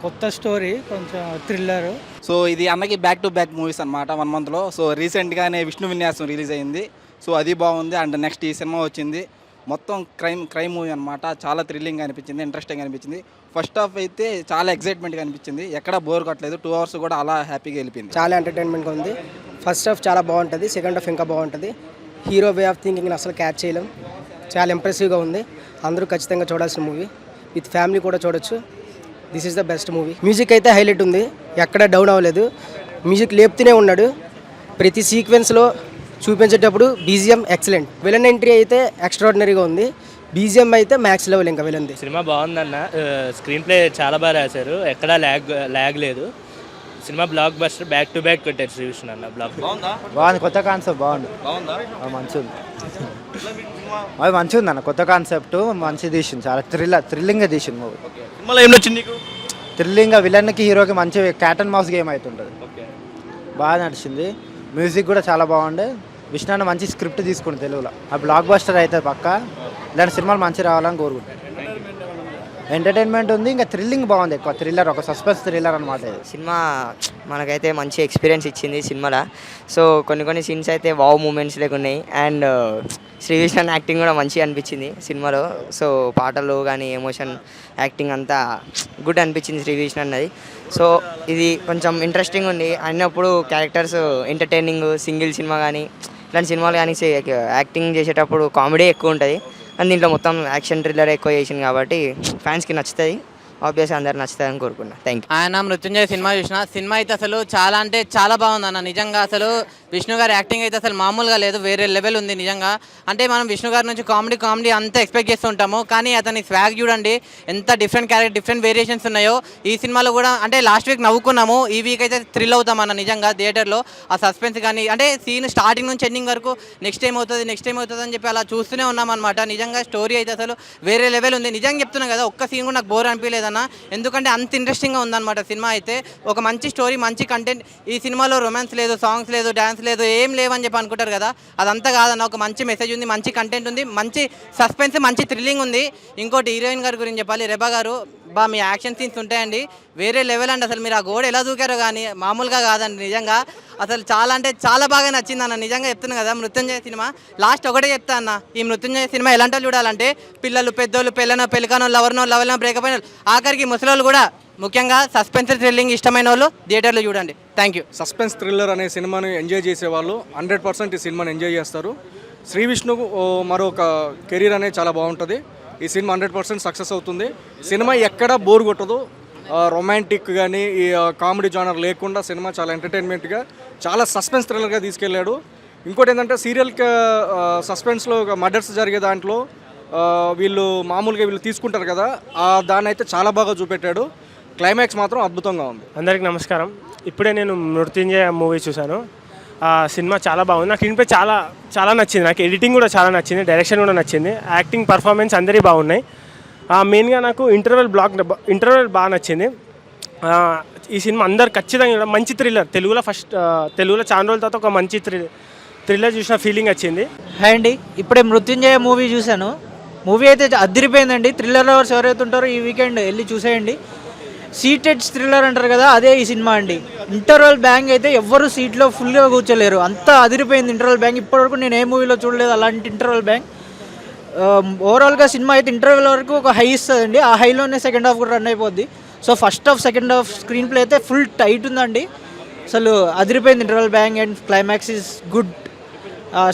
కొత్త స్టోరీ కొంచెం thriller. So ఇది అన్నకి బ్యాక్ టు బ్యాక్ మూవీస్ అనమాట 1 monthలో. సో రీసెంట్గానే విష్ణు విన్యాసం రిలీజ్ అయింది. సో అది బాగుంది. అండ్ నెక్స్ట్ ఈ సినిమా వచ్చింది. మొత్తం క్రైమ్ మూవీ అనమాట. చాలా థ్రిల్లింగ్ అనిపించింది, ఇంట్రెస్టింగ్ అనిపించింది. ఫస్ట్ హాఫ్ అయితే చాలా ఎక్సైట్మెంట్గా అనిపించింది. ఎక్కడ బోర్ కొట్టలేదు. 2 hours కూడా అలా హ్యాపీగా వెళ్ళిపోయింది. చాలా ఎంటర్టైన్మెంట్గా ఉంది. ఫస్ట్ హాఫ్ చాలా బాగుంటుంది, సెకండ్ హాఫ్ ఇంకా బాగుంటుంది. హీరో వే ఆఫ్ థింకింగ్ని అసలు క్యాచ్ చేయలేం. చాలా ఇంప్రెసివ్గా ఉంది. అందరూ ఖచ్చితంగా చూడాల్సిన మూవీ. విత్ ఫ్యామిలీ కూడా చూడొచ్చు. This is the best movie. Music అయితే హైలైట్ ఉంది, ఎక్కడ డౌన్ అవ్వలేదు. మ్యూజిక్ లేపుతూనే ఉన్నాడు. ప్రతి సీక్వెన్స్లో చూపించేటప్పుడు బీజిఎం ఎక్సలెంట్. విలన్ ఎంట్రీ అయితే ఎక్స్ట్రాడినరీగా ఉంది. బీజిఎం అయితే మ్యాక్స్ లెవెల్ ఇంకా విలన్ది. సినిమా బాగుందన్న. స్క్రీన్ ప్లే చాలా బాగా రాశారు, ఎక్కడా ల్యాగ్ లేదు. Cinema block buster, back to back కొట్టారు శ్రీవిష్ణు అన్న. బ్లాక్ బాగుంది, కొత్త కాన్సెప్ట్ బాగుంది, మంచిది. అది మంచిగా ఉంది అన్న, కొత్త కాన్సెప్ట్ మంచి తీసింది. చాలా థ్రిల్లింగ్గా తీసింది మూవీ. థ్రిల్లింగ్గా విలన్కి హీరోకి మంచి క్యాట్ అండ్ మౌస్ గేమ్ అవుతుంటుంది. బాగా నడిచింది. మ్యూజిక్ కూడా చాలా బాగుండే. విష్ణు అన్న మంచి స్క్రిప్ట్ తీసుకుంది తెలుగులో. ఆ బ్లాక్ బస్టర్ అయితే పక్క. ఇలాంటి సినిమాలు మంచి రావాలని కోరుకుంటాను. ఎంటర్టైన్మెంట్ ఉంది, ఇంకా థ్రిల్లింగ్ బాగుంది. ఎక్కువ థ్రిల్లర్, ఒక సస్పెన్స్ థ్రిల్లర్ అనమాట ఇది. సినిమా మనకైతే మంచి ఎక్స్పీరియన్స్ ఇచ్చింది సినిమాలో. సో కొన్ని సీన్స్ అయితే wow moments లేకున్నాయి. And Sri Vishnu acting కూడా మంచిగా అనిపించింది సినిమాలో. సో పాటలు కానీ ఎమోషన్ యాక్టింగ్ అంతా గుడ్ అనిపించింది శ్రీవిష్ణు అన్నది. సో ఇది కొంచెం ఇంట్రెస్టింగ్ ఉంది అన్నప్పుడు. క్యారెక్టర్స్ ఎంటర్టైనింగ్, సింగిల్ సినిమా కానీ ఇలాంటి సినిమాలు కానీ యాక్టింగ్ చేసేటప్పుడు కామెడీ ఎక్కువ ఉంటుంది. అండ్ దీంట్లో మొత్తం యాక్షన్ థ్రిల్లర్ ఎక్కువ చేసింది కాబట్టి ఫ్యాన్స్కి నచ్చుతుంది. ఆబ్వియస్గా అందరు నచ్చుతాయని కోరుకున్నా. Thank you. ఆయన మృత్యుంజయ సినిమా చూసిన. సినిమా అయితే అసలు చాలా అంటే చాలా బాగుంది అన్న. నిజంగా అసలు విష్ణు గారి యాక్టింగ్ అయితే అసలు మామూలుగా లేదు, వేరే లెవెల్ ఉంది నిజంగా. అంటే మనం విష్ణు గారి నుంచి కామెడీ అంతా ఎక్స్పెక్ట్ చేస్తుంటాము, కానీ అతని స్వాగ్ చూడండి ఎంత డిఫరెంట్ క్యారెక్టర్, డిఫరెంట్ వేరియేషన్స్ ఉన్నాయో. ఈ సినిమాలో కూడా అంటే లాస్ట్ వీక్ నవ్వుకున్నాము, ఈ వీక్ అయితే థ్రిల్ అవుతాం అన్న నిజంగా. థియేటర్లో ఆ సస్పెన్స్ కానీ అంటే సీన్ స్టార్టింగ్ నుంచి ఎండింగ్ వరకు నెక్స్ట్ టైం అవుతుంది అని చెప్పి అలా చూస్తూనే ఉన్నాం అనమాట. నిజంగా స్టోరీ అయితే అసలు వేరే లెవెల్ ఉంది. నిజంగా చెప్తున్నాను కదా, ఒక్క సీన్ కూడా నాకు బోర్ అనిపించలేదన్న. ఎందుకంటే అంత ఇంట్రెస్టింగ్గా ఉందన్నమాట సినిమా అయితే. ఒక మంచి స్టోరీ, మంచి కంటెంట్. ఈ సినిమాలో రొమాన్స్ లేదు, సాంగ్స్ లేదు, డ్యాన్స్ లేదు, ఏం లేవని చెప్పి అనుకుంటారు కదా, అదంతా కాదన్న. ఒక మంచి మెసేజ్ ఉంది, మంచి కంటెంట్ ఉంది, మంచి సస్పెన్స్, మంచి థ్రిల్లింగ్ ఉంది. ఇంకోటి హీరోయిన్ గారి గురించి చెప్పాలి, రెబా గారు. మీ యాక్షన్ సీన్స్ ఉంటాయండి వేరే లెవెల్ అండి. అసలు మీరు ఆ గోడ ఎలా దూకారో కానీ మామూలుగా కాదండి నిజంగా. అసలు చాలా అంటే చాలా బాగా నచ్చింది అన్న. నిజంగా చెప్తున్నాను కదా, మృత్యుంజయ సినిమా లాస్ట్ ఒకటే చెప్తా అన్న. ఈ మృత్యుంజయ సినిమా ఎలాంటి వాళ్ళు చూడాలంటే పిల్లలు, పెద్దోళ్ళు, పెళ్ళికానో, లవర్నో బ్రేకప్ అయిన ఆఖరికి ముసలోళ్ళు కూడా, ముఖ్యంగా సస్పెన్స్ థ్రిల్లింగ్ ఇష్టమైన వాళ్ళు థియేటర్లో చూడండి. Thank you. సస్పెన్స్ థ్రిల్లర్ అనే సినిమాని ఎంజాయ్ చేసేవాళ్ళు 100% ఈ సినిమాని ఎంజాయ్ చేస్తారు. శ్రీ విష్ణు మరొక కెరీర్ అనేది చాలా బాగుంటుంది. ఈ సినిమా 100% సక్సెస్ అవుతుంది. సినిమా ఎక్కడా బోర్ కొట్టదు. రొమాంటిక్ కానీ ఈ కామెడీ జానర్ లేకుండా సినిమా చాలా ఎంటర్టైన్మెంట్గా, చాలా సస్పెన్స్ థ్రిల్లర్గా తీసుకెళ్ళాడు. ఇంకోటి ఏంటంటే సీరియల్ సస్పెన్స్లో మర్డర్స్ జరిగే దాంట్లో వీళ్ళు తీసుకుంటారు కదా, దాన్ని అయితే చాలా బాగా చూపెట్టాడు. క్లైమాక్స్ మాత్రం అద్భుతంగా ఉంది. అందరికీ నమస్కారం. ఇప్పుడే నేను మృత్యుంజయ మూవీ చూశాను. సినిమా చాలా బాగుంది. నాకు స్క్రీన్ ప్లే చాలా నచ్చింది. నాకు ఎడిటింగ్ కూడా చాలా నచ్చింది, డైరెక్షన్ కూడా నచ్చింది, యాక్టింగ్ పర్ఫార్మెన్స్ అందరి బాగున్నాయి. మెయిన్గా నాకు ఇంటర్వెల్ బాగా నచ్చింది. ఈ సినిమా అందరు ఖచ్చితంగా మంచి థ్రిల్లర్. తెలుగులో చాలా రోజుల తర్వాత ఒక మంచి థ్రిల్లర్ చూసిన ఫీలింగ్ వచ్చింది. హాయ్ అండి, ఇప్పుడే మృత్యుంజయ మూవీ చూశాను. మూవీ అయితే అదిరిపోయిందండి. థ్రిల్లర్ లవర్స్ ఎవరైతే ఉంటారో ఈ వీకెండ్ వెళ్ళి చూసేయండి. సీటెడ్ థ్రిల్లర్ అంటారు కదా, అదే ఈ సినిమా అండి. ఇంటర్వల్ బ్యాంగ్ అయితే ఎవ్వరు సీట్లో ఫుల్గా కూర్చోలేరు, అంతా అదిరిపోయింది ఇంటర్వల్ బ్యాంగ్. ఇప్పటివరకు నేను ఏ మూవీలో చూడలేదు అలాంటి ఇంటర్వల్ బ్యాంగ్. ఓవరాల్గా సినిమా అయితే ఇంటర్వెల్ వరకు ఒక హై ఇస్తుందండి. ఆ హైలోనే సెకండ్ హాఫ్ కూడా రన్ అయిపోద్ది. So first half, second half screen play అయితే ఫుల్ టైట్ ఉందండి. అసలు అదిరిపోయింది interval bang. And climax is good.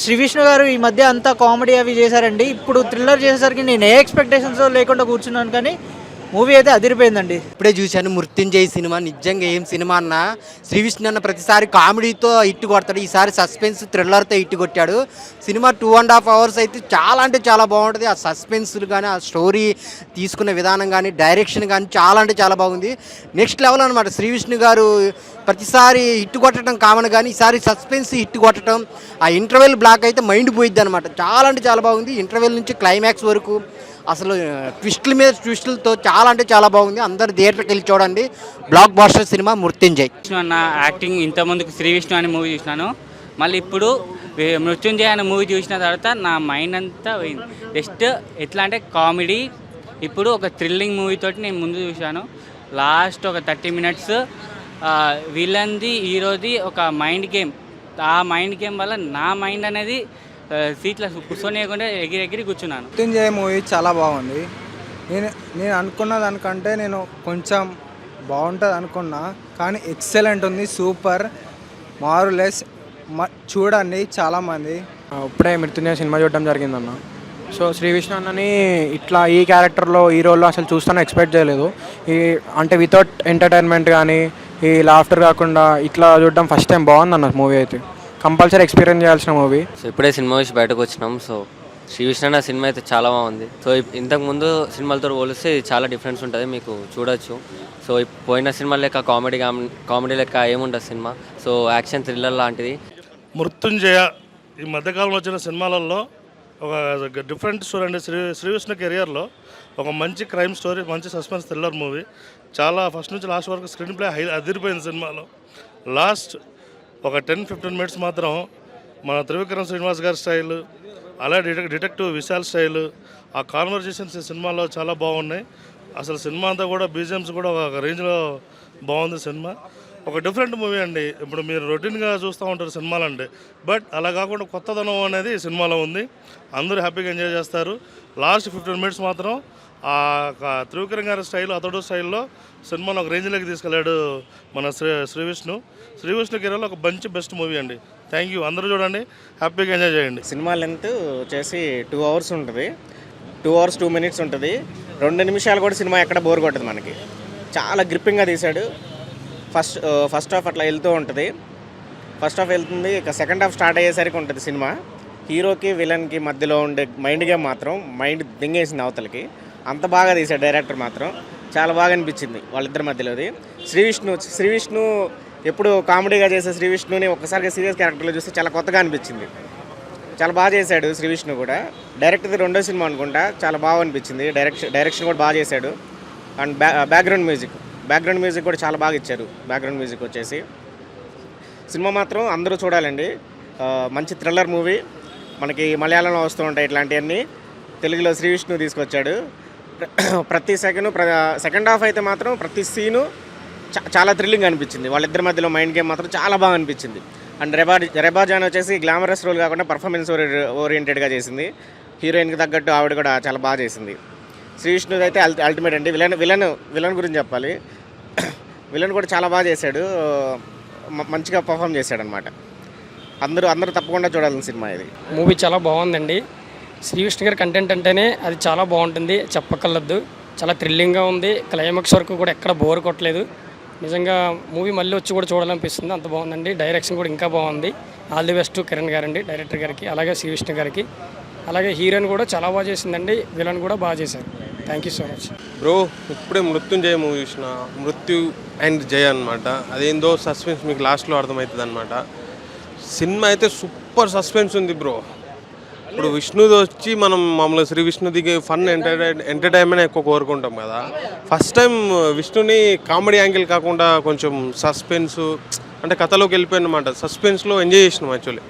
Shri Vishnu గారు ఈ మధ్య అంతా కామెడీ అవి చేశారండి. ఇప్పుడు థ్రిల్లర్ చేసేసరికి నేను ఏ ఎక్స్పెక్టేషన్స్ లేకుండా కూర్చున్నాను, కానీ మూవీ అయితే అదిరిపోయిందండి. ఇప్పుడే చూశాను మృత్యుంజయ్ సినిమా. నిజంగా ఏం సినిమా అన్న. శ్రీ విష్ణు అన్న ప్రతిసారి కామెడీతో హిట్ కొడతాడు, ఈసారి సస్పెన్స్ థ్రిల్లర్తో హిట్ కొట్టాడు. సినిమా 2.5 hours అయితే చాలా అంటే చాలా బాగుంటుంది. ఆ సస్పెన్స్లు కానీ, ఆ స్టోరీ తీసుకునే విధానం కానీ, డైరెక్షన్ కానీ చాలా అంటే చాలా బాగుంది. నెక్స్ట్ లెవెల్ అనమాట. శ్రీ విష్ణు గారు ప్రతిసారి హిట్ కొట్టడం కామన్, కానీ ఈసారి సస్పెన్స్ హిట్ కొట్టడం, ఆ ఇంటర్వెల్ బ్లాక్ అయితే మైండ్ పోయిద్ది అనమాట. చాలా అంటే చాలా బాగుంది. ఇంటర్వెల్ నుంచి క్లైమాక్స్ వరకు అసలు ట్విస్టుల మీద ట్విస్టులతో చాలా అంటే చాలా బాగుంది. అందరు థియేటర్కి వెళ్ళి చూడండి. Blockbuster cinema Mrityunjay. Vishnu అన్న యాక్టింగ్ ఇంతకుముందుకు శ్రీ విష్ణు అనే మూవీ చూసినాను, మళ్ళీ ఇప్పుడు మృత్యుంజయ్ అనే మూవీ చూసిన తర్వాత నా మైండ్ అంతా పోయింది. జస్ట్ ఎట్లా అంటే కామెడీ, ఇప్పుడు ఒక థ్రిల్లింగ్ మూవీ తోటి నేను ముందు చూశాను. లాస్ట్ ఒక 30 మినిట్స్ విలన్ది హీరోది ఒక మైండ్ గేమ్. ఆ మైండ్ గేమ్ వల్ల నా మైండ్ అనేది సీట్లో కూర్చొనియకుండా ఎగిరి కూర్చున్నాను. మృత్యుంజయ మూవీ చాలా బాగుంది. నేను అనుకున్న దానికంటే నేను కొంచెం బాగుంటుంది అనుకున్నా, కానీ ఎక్సలెంట్ ఉంది, సూపర్, మారులెస్. చూడండి చాలామంది. ఇప్పుడే మృత్యుంజయ సినిమా చూడడం జరిగిందన్న. సో శ్రీ విష్ణు అన్నని ఇట్లా ఈ క్యారెక్టర్లో ఈ రోల్లో అసలు చూస్తాను ఎక్స్పెక్ట్ చేయలేదు. అంటే వితౌట్ ఎంటర్టైన్మెంట్ కానీ ఈ లాఫ్టర్ కాకుండా ఇట్లా చూడడం ఫస్ట్ టైం బాగుందన్న మూవీ. అయితే కంపల్సరీ ఎక్స్పీరియన్స్ చేయాల్సిన మూవీ. సో ఇప్పుడే సినిమా చూసి బయటకు వచ్చినాం. సో శ్రీ విష్ణు అన్న సినిమా అయితే చాలా బాగుంది. సో ఇంతకుముందు సినిమాలతో పోలిస్తే ఇది చాలా డిఫరెన్స్ ఉంటుంది, మీకు చూడొచ్చు. సో పోయిన సినిమా లెక్క కామెడీ లెక్క ఏముంటుంది సినిమా. సో యాక్షన్ థ్రిల్లర్ లాంటిది. మృత్యుంజయ ఈ మధ్యకాలంలో వచ్చిన సినిమాలలో ఒక డిఫరెంట్ స్టోరీ అండి. శ్రీ విష్ణు కెరియర్లో ఒక మంచి క్రైమ్ స్టోరీ, మంచి సస్పెన్స్ థ్రిల్లర్ మూవీ. చాలా ఫస్ట్ నుంచి లాస్ట్ వరకు స్క్రీన్ ప్లే అదిరిపోయింది సినిమాలో. లాస్ట్ ఒక 10-15 మినిట్స్ మాత్రం మన త్రివిక్రమ్ శ్రీనివాస్ గారి స్టైల్, అలాగే డిటెక్టివ్ విశాల్ స్టైల్, ఆ కాన్వర్జేషన్స్ ఈ సినిమాలో చాలా బాగున్నాయి. అసలు సినిమా అంతా కూడా బీజిఎమ్స్ కూడా ఒక రేంజ్లో బాగుంది సినిమా. ఒక డిఫరెంట్ మూవీ అండి. ఇప్పుడు మీరు రొటీన్గా చూస్తూ ఉంటారు సినిమాలంటే, బట్ అలా కాకుండా కొత్తదనం అనేది ఈ సినిమాలో ఉంది. అందరూ హ్యాపీగా ఎంజాయ్ చేస్తారు. లాస్ట్ 15 మినిట్స్ మాత్రం ఆ త్రివిక్రమ్ గారి స్టైల్, అతడు స్టైల్లో సినిమాను ఒక రేంజ్లోకి తీసుకెళ్ళాడు మన శ్రీ విష్ణు కెరీర్లో ఒక మంచి బెస్ట్ మూవీ అండి. Thank you. అందరూ చూడండి, హ్యాపీగా ఎంజాయ్ చేయండి. సినిమా లెంత్ వచ్చేసి 2 అవర్స్ ఉంటుంది. 2 అవర్స్ 2 మినిట్స్ ఉంటుంది. 2 నిమిషాలు కూడా సినిమా ఎక్కడ బోర్ కొట్టదు మనకి. చాలా గ్రిప్పింగ్గా తీశాడు. ఫస్ట్ హాఫ్ అట్లా వెళ్తూ ఉంటుంది. ఫస్ట్ హాఫ్ వెళ్తుంది, ఇక సెకండ్ హాఫ్ స్టార్ట్ అయ్యేసరికి ఉంటుంది సినిమా. హీరోకి విలన్కి మధ్యలో ఉండే మైండ్ గేమ్ మాత్రం మైండ్ దింగేసింది అవతలకి. అంత బాగా తీశాడు డైరెక్టర్ మాత్రం. చాలా బాగా అనిపించింది వాళ్ళిద్దరి మధ్యలోది. శ్రీ విష్ణు ఎప్పుడు కామెడీగా చేసే శ్రీ విష్ణుని ఒక్కసారిగా సీరియస్ క్యారెక్టర్లో చూస్తే చాలా కొత్తగా అనిపించింది. చాలా బాగా చేశాడు శ్రీ విష్ణు కూడా. డైరెక్టర్ది 2వ సినిమా అనుకుంటా. చాలా బాగా అనిపించింది. డైరెక్షన్ కూడా బాగా చేశాడు. అండ్ బ్యాక్గ్రౌండ్ మ్యూజిక్ కూడా చాలా బాగా ఇచ్చారు. బ్యాక్గ్రౌండ్ మ్యూజిక్ వచ్చేసి సినిమా మాత్రం అందరూ చూడాలండి. మంచి థ్రిల్లర్ మూవీ. మనకి మలయాళంలో వస్తూ ఉంటాయి ఇట్లాంటివన్నీ, తెలుగులో శ్రీ విష్ణు తీసుకొచ్చాడు. ప్రతి సెకండ్ హాఫ్ అయితే మాత్రం ప్రతి సీను చాలా థ్రిల్లింగ్ అనిపించింది. వాళ్ళిద్దరి మధ్యలో మైండ్ గేమ్ మాత్రం చాలా బాగా అనిపించింది. అండ్ రెబా జాన్ వచ్చేసి గ్లామరస్ రోల్ కాకుండా పర్ఫార్మెన్స్ ఓరియంటెడ్గా చేసింది. హీరోయిన్కి తగ్గట్టు ఆవిడ కూడా చాలా బాగా చేసింది. శ్రీ విష్ణు అయితే అల్టిమేట్ అండి. విలన్ గురించి చెప్పాలి. విలన్ కూడా చాలా బాగా చేశాడు, మంచిగా పర్ఫామ్ చేశాడు అనమాట. అందరూ తప్పకుండా చూడాల్సిన సినిమా ఇది. మూవీ చాలా బాగుందండి. శ్రీ విష్ణు గారి కంటెంట్ అంటేనే అది చాలా బాగుంటుంది, చెప్పకలద్దు. చాలా థ్రిల్లింగ్గా ఉంది. క్లైమాక్స్ వరకు కూడా ఎక్కడ బోర్ కొట్టలేదు. నిజంగా మూవీ మళ్ళీ వచ్చి కూడా చూడాలనిపిస్తుంది, అంత బాగుందండి. డైరెక్షన్ కూడా ఇంకా బాగుంది. ఆల్ ది బెస్ట్ కిరణ్ గారండి, డైరెక్టర్ గారికి, అలాగే శ్రీ విష్ణు గారికి. అలాగే హీరోయిన్ కూడా చాలా బాగా చేసిందండి. విలన్ కూడా బాగా చేశారు. Thank you so much bro. ఇప్పుడే మృత్యుంజయ మూవీ చూసిన. మృత్యు అండ్ జయ అనమాట. అదేందో సస్పెన్స్ మీకు లాస్ట్లో అర్థమవుతుంది అనమాట. సినిమా అయితే సూపర్ సస్పెన్స్ ఉంది బ్రో. ఇప్పుడు విష్ణుది వచ్చి మనం మామూలుగా శ్రీ విష్ణుదికి ఫన్ ఎంటర్టైన్మెంట్ ఎక్కువ కోరుకుంటాం కదా. ఫస్ట్ టైం విష్ణుని కామెడీ యాంగిల్ కాకుండా కొంచెం సస్పెన్స్ అంటే కథలోకి వెళ్ళిపోయిన అనమాట. సస్పెన్స్లో ఎంజాయ్ చేసినాం యాక్చువల్లీ.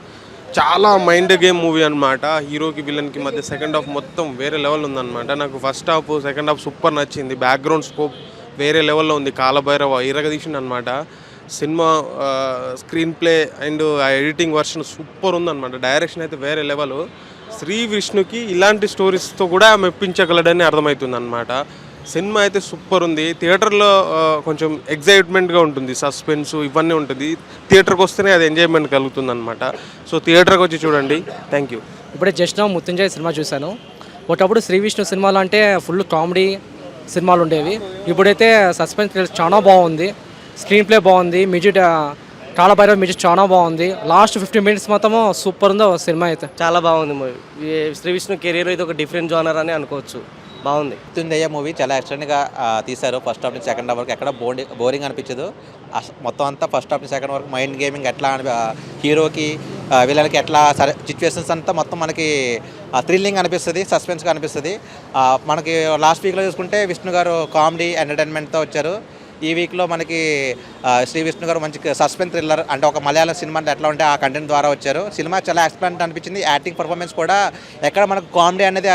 చాలా మైండ్ గేమ్ మూవీ అనమాట. హీరోకి విలన్కి మధ్య సెకండ్ హాఫ్ మొత్తం వేరే లెవెల్ ఉందన్నమాట. నాకు first half second half super నచ్చింది. బ్యాక్గ్రౌండ్ స్కోప్ వేరే లెవెల్లో ఉంది. కాలభైరవ ఇరగదీసింది అనమాట. Cinema screen play and editing version super ఉందన్నమాట. డైరెక్షన్ అయితే వేరే లెవెల్. శ్రీ విష్ణుకి ఇలాంటి స్టోరీస్తో కూడా మెప్పించగలడని అర్థమవుతుంది అనమాట. సినిమా అయితే సూపర్ ఉంది. థియేటర్లో కొంచెం ఎగ్జైట్మెంట్గా ఉంటుంది, సస్పెన్స్ ఇవన్నీ ఉంటుంది. థియేటర్కి వస్తేనే అది ఎంజాయ్మెంట్ కలుగుతుంది అనమాట. సో థియేటర్కి వచ్చి చూడండి. Thank you. ఇప్పుడే జస్ట్ మృత్యుంజయ సినిమా చూశాను. ఒకప్పుడు శ్రీ విష్ణు సినిమాలు అంటే ఫుల్ కామెడీ సినిమాలు ఉండేవి. ఇప్పుడైతే సస్పెన్స్ చాలా బాగుంది. స్క్రీన్ ప్లే బాగుంది. మ్యూజిక్ కాలభైరవ మ్యూజిక్ చాలా బాగుంది. లాస్ట్ 15 మినిట్స్ మొత్తం సూపర్ ఉంది సినిమా అయితే. చాలా బాగుంది మూవీ. శ్రీ విష్ణు కెరీర్ ఇది ఒక డిఫరెంట్ జోనర్ అని అనుకోవచ్చు. బాగుంది. మృత్యుంజయ మూవీ చాలా ఎక్స్టెండ్గా తీశారు. ఫస్ట్ హాఫ్ నుంచి సెకండ్ హాఫ్ వరకు ఎక్కడ బోరింగ్ అనిపించదు. మొత్తం అంతా ఫస్ట్ హాఫ్ నుంచి సెకండ్ వరకు మైండ్ గేమింగ్ ఎట్లా హీరోకి వీళ్ళకి ఎట్లా సిచ్యువేషన్స్ అంతా మొత్తం మనకి థ్రిల్లింగ్ అనిపిస్తుంది, సస్పెన్స్గా అనిపిస్తుంది. మనకి లాస్ట్ వీక్లో చూసుకుంటే విష్ణు గారు కామెడీ ఎంటర్టైన్మెంట్తో వచ్చారు. ఈ వీక్లో మనకి శ్రీ విష్ణు గారు మంచి సస్పెన్స్ థ్రిల్లర్ అంటే ఒక మలయాళం సినిమా అంటే ఎట్లా ఉంటే ఆ కంటెంట్ ద్వారా వచ్చారు. సినిమా చాలా ఎక్స్పెక్ట్ అనిపించింది. యాక్టింగ్ పర్ఫార్మెన్స్ కూడా ఎక్కడ మనకు కామెడీ అనేది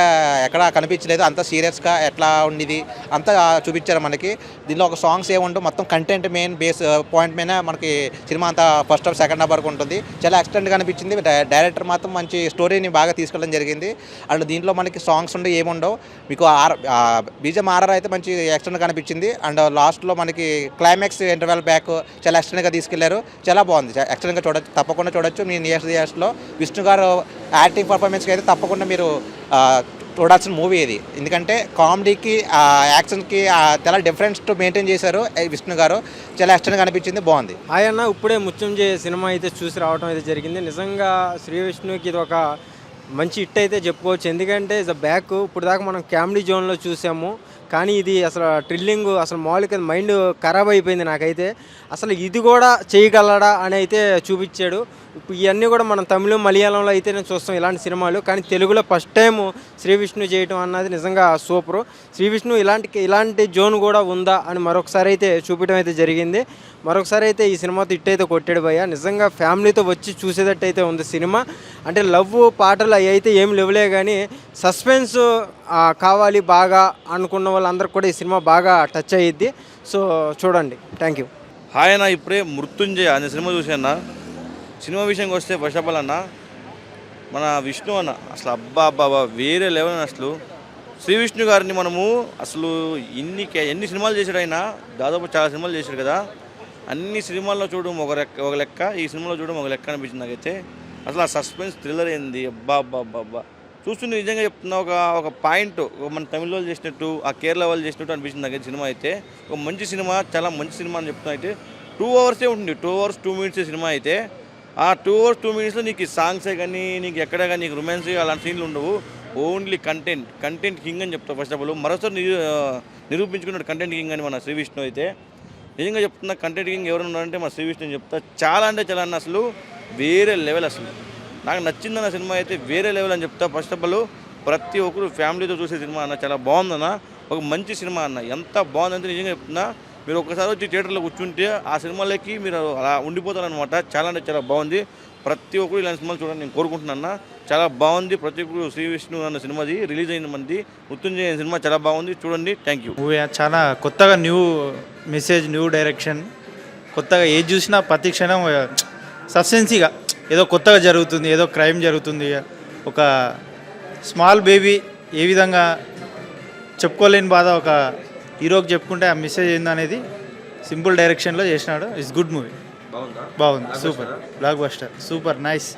ఎక్కడ కనిపించలేదు. అంత సీరియస్గా ఎట్లా ఉండేది అంతా చూపించారు మనకి. దీనిలో ఒక సాంగ్స్ ఏముండవు, మొత్తం కంటెంట్ మెయిన్ బేస్ పాయింట్ మీద మనకి సినిమా అంతా ఫస్ట్ హాఫ్ సెకండ్ హాఫ్ వరకు ఉంటుంది. చాలా ఎక్స్టెంట్గా అనిపించింది. డైరెక్టర్ మాత్రం మంచి స్టోరీని బాగా తీసుకెళ్ళడం జరిగింది. అండ్ దీంట్లో మనకి సాంగ్స్ ఉండే ఏముండవు. మీకు బీజం ఆర్ఆర్ అయితే మంచి ఎక్స్టెంట్గా అనిపించింది. అండ్ లాస్ట్లో మనకి క్లైమాక్స్ ఇంటర్వెల్ బ్యాక్ చాలా ఎక్స్టెంట్గా తీసుకెళ్లారు. చాలా బాగుంది. ఎక్స్టెంట్గా తప్పకుండా చూడొచ్చు. మీ నియర్స్ ఇయర్స్లో విష్ణు గారు యాక్టింగ్ పర్ఫార్మెన్స్కి అయితే తప్పకుండా మీరు చూడాల్సిన మూవీ ఇది. ఎందుకంటే కామెడీకి యాక్షన్కి చాలా డిఫరెన్స్ మెయింటైన్ చేశారు విష్ణు గారు. చాలా ఎక్స్టెంట్గా అనిపించింది. బాగుంది. ఆయన ఇప్పుడే మృత్యుంజయ సినిమా అయితే చూసి రావడం అయితే జరిగింది. నిజంగా శ్రీ విష్ణుకి ఇది ఒక మంచి హిట్ అయితే చెప్పుకోవచ్చు. ఎందుకంటే ఇస్ బ్యాక్ ఇప్పుడు దాకా మనం కామెడీ జోన్లో చూసాము, కానీ ఇది అసలు థ్రిల్లింగ్ అసలు మామూలుగా మైండ్ ఖరాబ్ అయిపోయింది నాకైతే. అసలు ఇది కూడా చేయగలడా అని అయితే చూపించాడు. ఇప్పుడు ఇవన్నీ కూడా మనం తమిళ మలయాళంలో అయితే నేను చూస్తాం ఇలాంటి సినిమాలు, కానీ తెలుగులో ఫస్ట్ టైం శ్రీ విష్ణు చేయటం అన్నది నిజంగా సూపరు. శ్రీ విష్ణు ఇలాంటి జోన్ కూడా ఉందా అని మరొకసారి అయితే చూపించడం అయితే జరిగింది. మరొకసారి అయితే ఈ సినిమాతో హిట్ అయితే కొట్టాడు భయ్య. నిజంగా ఫ్యామిలీతో వచ్చి చూసేటట్టు అయితే ఉంది సినిమా. అంటే లవ్ పాటలు అవి అయితే ఏం లేవులే, కానీ సస్పెన్స్ కావాలి బాగా అనుకున్న వాళ్ళందరికీ కూడా ఈ సినిమా బాగా టచ్ అయ్యిద్ది. సో చూడండి. Thank you. హాయ్ అన్న, ఇప్పుడే మృత్యుంజయ అనే సినిమా చూసాన్న. సినిమా విషయంకి వస్తే ఫస్ట్ ఆఫ్ ఆల్ అన్న మన విష్ణు అన్న అసలు అబ్బా వేరే లెవెల్. అసలు శ్రీ విష్ణు గారిని మనము అసలు ఎన్ని సినిమాలు చేశాడు ఆయన, దాదాపు చాలా సినిమాలు చేశాడు కదా. అన్ని సినిమాల్లో చూడడం ఒక లెక్క, ఈ సినిమాలో చూడడం ఒక లెక్క అనిపించింది నాకైతే. అసలు ఆ సస్పెన్స్ థ్రిల్లర్ ఏంది అబ్బా చూస్తుంటే నిజంగా చెప్తున్నా ఒక పాయింట్ మన తమిళ వాళ్ళు చేసినట్టు, ఆ కేరళ వాళ్ళు చేసినట్టు అనిపించింది నాకైతే. సినిమా అయితే ఒక మంచి సినిమా, చాలా మంచి సినిమా అని చెప్తున్నా. అయితే 2 అవర్సే ఉంటుంది, 2 hours 2 minutes సినిమా అయితే. ఆ 2 hours 2 minutesలో నీకు సాంగ్సే కానీ నీకు ఎక్కడ కానీ నీకు రొమాన్స్ అలాంటి సీన్లు ఉండవు. ఓన్లీ కంటెంట్ కింగ్ అని చెప్తావు. ఫస్ట్ ఆఫ్ ఆల్ మరోసారి నిరూపించుకున్నాడు కంటెంట్ కింగ్ అని మన శ్రీ విష్ణు అయితే. నిజంగా చెప్తున్నా కంటెంట్ కింగ్ ఎవరు ఉన్నారంటే మన శ్రీ విష్ణు అని చెప్తా. చాలా అంటే చాలా అన్న అసలు వేరే లెవెల్. అసలు నాకు నచ్చిందన్న సినిమా అయితే వేరే లెవెల్ అని చెప్తా. ఫస్ట్ ఆఫ్ ఆల్ ప్రతి ఒక్కరు ఫ్యామిలీతో చూసే సినిమా అన్న, చాలా బాగుందన్న. ఒక మంచి సినిమా అన్న, ఎంత బాగుందంటే నిజంగా చెప్తున్నా. మీరు ఒకసారి వచ్చి థియేటర్లో కూర్చుంటే ఆ సినిమాలకి మీరు అలా ఉండిపోతారనమాట. చాలా అంటే చాలా బాగుంది. ప్రతి ఒక్కరు ఇలాంటి సినిమాలు చూడండి నేను కోరుకుంటున్నా. చాలా బాగుంది. ప్రతి ఒక్కరు శ్రీ విష్ణు అన్న సినిమాది రిలీజ్ అయిన మంది మృత్యుంజయ సినిమా చాలా బాగుంది, చూడండి. Thank you. మూవీ చాలా కొత్తగా న్యూ మెసేజ్, న్యూ డైరెక్షన్. కొత్తగా ఏది చూసినా ప్రతి క్షణం సస్పెన్సీగా ఏదో కొత్తగా జరుగుతుంది, ఏదో క్రైమ్ జరుగుతుంది. ఒక స్మాల్ బేబీ ఏ విధంగా చెప్పుకోలేని బాధ ఒక హీరోకి చెప్పుకుంటే ఆ మెసేజ్ ఏందనేది సింపుల్ డైరెక్షన్లో చేసినాడు. It's good movie. బాగుంది, super blockbuster, super nice.